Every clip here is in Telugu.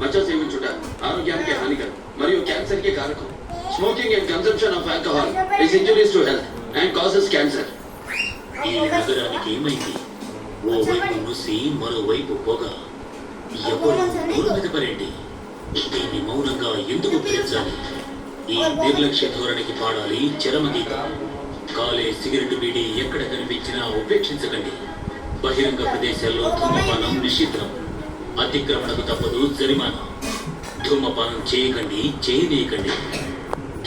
మచ్చ సేవించుట ఆరోగ్యానికి హానికరం మరియు క్యాన్సర్ కి కారకం. Smoking and consumption of alcohol is injurious to health and causes cancer. ఈ నగరానికి ఏమైంది? ఓవైపు మూసి మరోవైపు పొగ. ఎవరు ఊరుమిదపరేంటి? దీన్ని మౌనంగా ఎందుకు పెంచాలి? ఈ నిర్లక్ష్య ధోరణికి పాడాలి చరమగీతం. కాలే సిగరెట్ బీడి ఎక్కడ కనిపించినా ఉపేక్షించకండి. బహిరంగ ప్రదేశాల్లో ధూమపానం నిషిద్ధం. అతిక్రమణకు తప్పదు జరిమానా. ధూమపానం చేయకండి, చేయనీయకండి.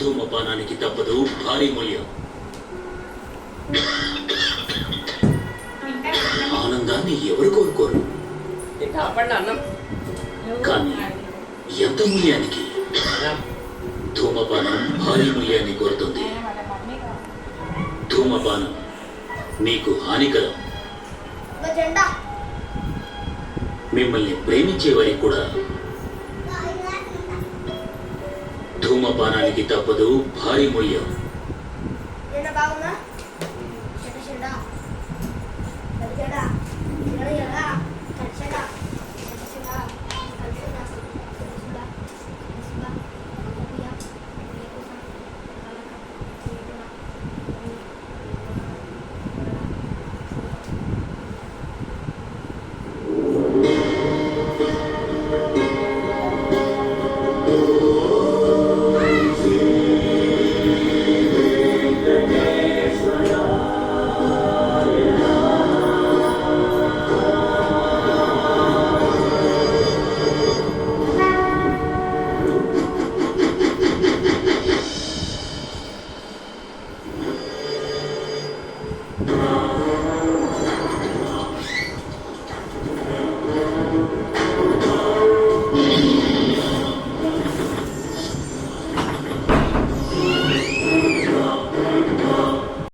ధూమపానానికి తప్పదు భారీ మూల్యం. ఆనందాన్ని ఎవరు కోరుకోరు, కానీ ఎంత మూల్యానికి? ధూమపానం భారీ మూల్యాన్ని కోరుతుంది. ధూమపానం మీకు హానికరం. మిమ్మల్ని ప్రేమించే వారికి కూడా ధూమపానానికి తప్పదు భారీ మూల్యం.